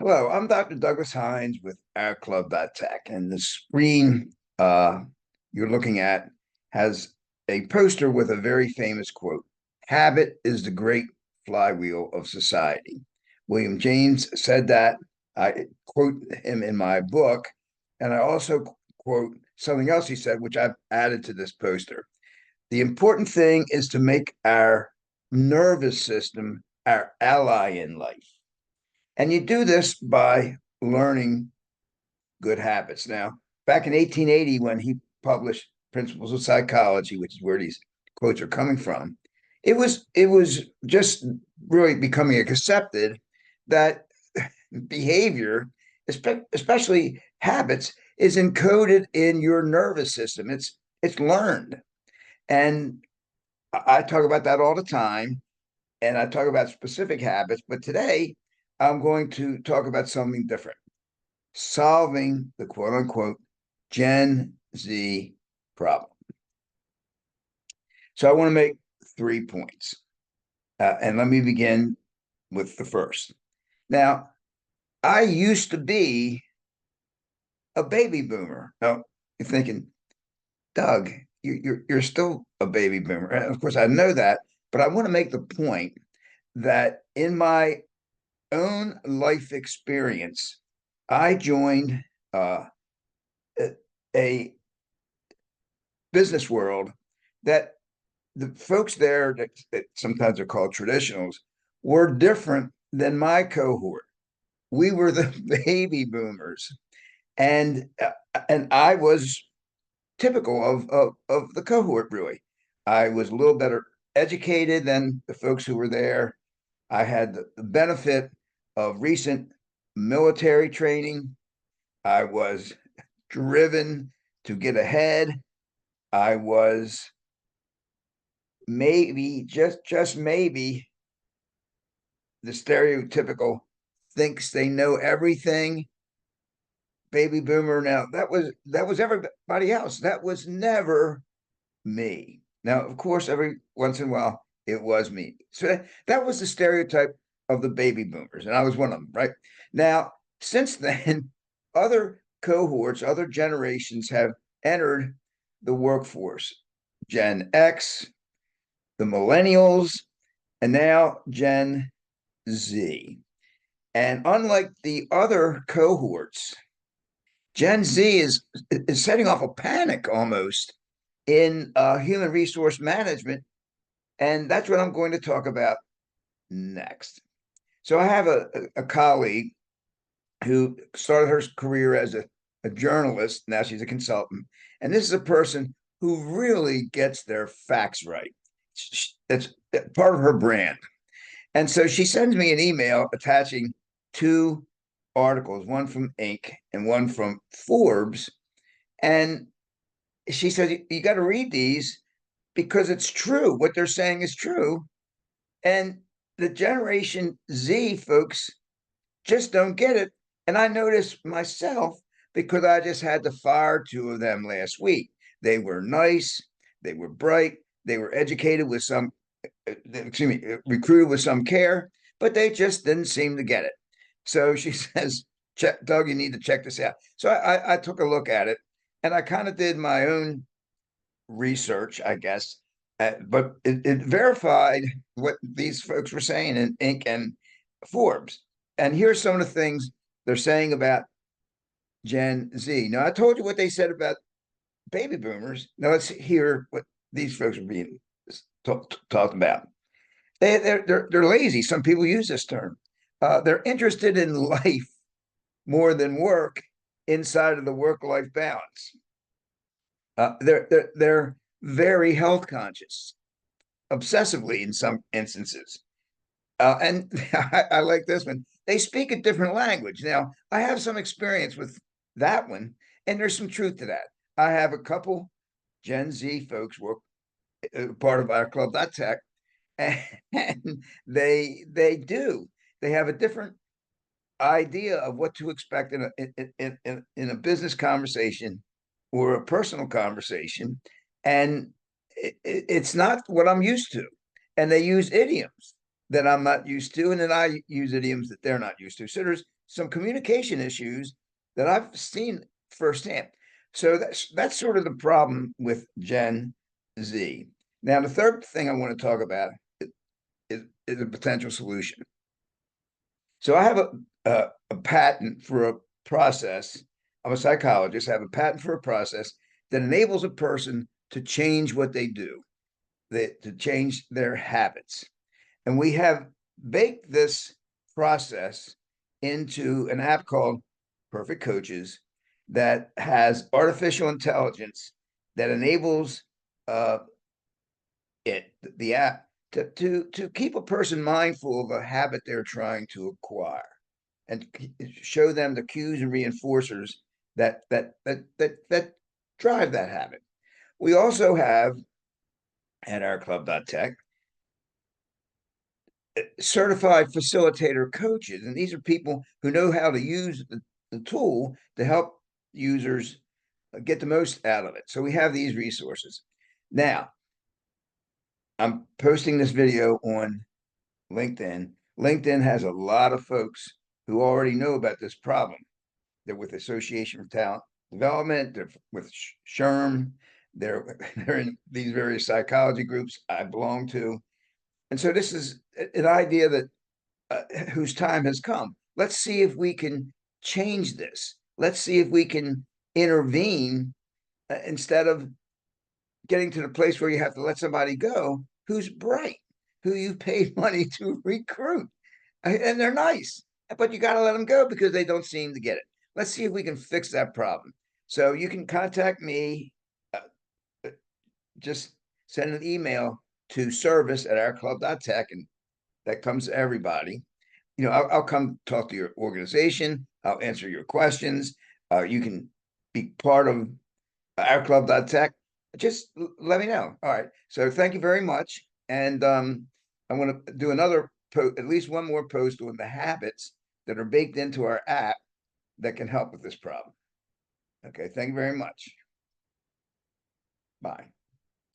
Hello, I'm Dr. Douglas Hines with OurClub.tech, and the screen you're looking at has a poster with a very famous quote: "Habit is the great flywheel of society." William James said that. I quote him in my book, and I also quote something else he said, which I've added to this poster. The important thing is to make our nervous system our ally in life. And you do this by learning good habits. Now, back in 1880, when he published Principles of Psychology, which is where these quotes are coming from, it was just really becoming accepted that behavior, especially habits, is encoded in your nervous system. It's learned. And I talk about that all the time, and I talk about specific habits, but today I'm going to talk about something different: solving the quote unquote Gen Z problem. So I want to make 3 points. And let me begin with the first. Now, I used to be a baby boomer. Now, you're thinking, Doug, you're still a baby boomer. And of course, I know that, but I want to make the point that in my own life experience, I joined a business world that the folks there that sometimes are called traditionals were different than my cohort. We were the baby boomers, and I was typical of the cohort. Really, I was a little better educated than the folks who were there. I had the benefit of recent military training. I was driven to get ahead. I was maybe just maybe the stereotypical thinks they know everything baby boomer. Now that was everybody else. That was never me. Now, of course, every once in a while it was me. So that was the stereotype of the baby boomers, and I was one of them, right? Now, since then, other cohorts, other generations have entered the workforce. Gen X, the millennials, and now Gen Z. And unlike the other cohorts, Gen Z is setting off a panic almost in human resource management. And that's what I'm going to talk about next. So I have a colleague who started her career as a journalist. Now she's a consultant. And this is a person who really gets their facts right. It's part of her brand. And so she sends me an email attaching two articles, one from Inc. and one from Forbes. And she says, you got to read these because it's true. What they're saying is true. And the Generation Z folks just don't get it. And I noticed myself because I just had to fire two of them last week. They were nice, they were bright, they were educated with some, recruited with some care, but they just didn't seem to get it. So she says, Doug, you need to check this out. So I took a look at it, and I kind of did my own research, I guess, but it verified what these folks were saying in Inc. and Forbes. And here's some of the things they're saying about Gen Z. Now, I told you what they said about baby boomers. Now, let's hear what these folks are being talked about. They're lazy. Some people use this term. They're interested in life more than work inside of the work-life balance. They're very health conscious, obsessively in some instances. And I like this one. They speak a different language. Now, I have some experience with that one, and there's some truth to that. I have a couple Gen Z folks work part of OurClub.tech, and they have a different idea of what to expect in a business conversation or a personal conversation, and it's not what I'm used to. And they use idioms. that I'm not used to, and then I use idioms that they're not used to. So there's some communication issues that I've seen firsthand. So that's sort of the problem with Gen Z. Now, the third thing I want to talk about is a potential solution. So I have a patent for a process. I'm a psychologist. I have a patent for a process that enables a person to change what they do, to change their habits. And we have baked this process into an app called Perfect Coaches that has artificial intelligence that enables uh, the app to keep a person mindful of a habit they're trying to acquire and show them the cues and reinforcers that drive that habit. We also have at OurClub.tech certified facilitator coaches, and these are people who know how to use the tool to help users get the most out of it. So we have these resources. Now, I'm posting this video on LinkedIn. LinkedIn has a lot of folks who already know about this problem. They're with Association for Talent Development, they're with SHRM, they're in these various psychology groups I belong to. And so this is an idea that whose time has come. Let's see if we can change this. Let's see if we can intervene instead of getting to the place where you have to let somebody go who's bright, who you paid money to recruit. And they're nice, but you got to let them go because they don't seem to get it. Let's see if we can fix that problem. So you can contact me. Just send an email to service@OurClub.tech, and that comes to everybody. I'll come talk to your organization. I'll answer your questions. You can be part of OurClub.tech. Just let me know. All right. So thank you very much. And I want to do at least one more post on the habits that are baked into our app that can help with this problem. Okay. Thank you very much. Bye.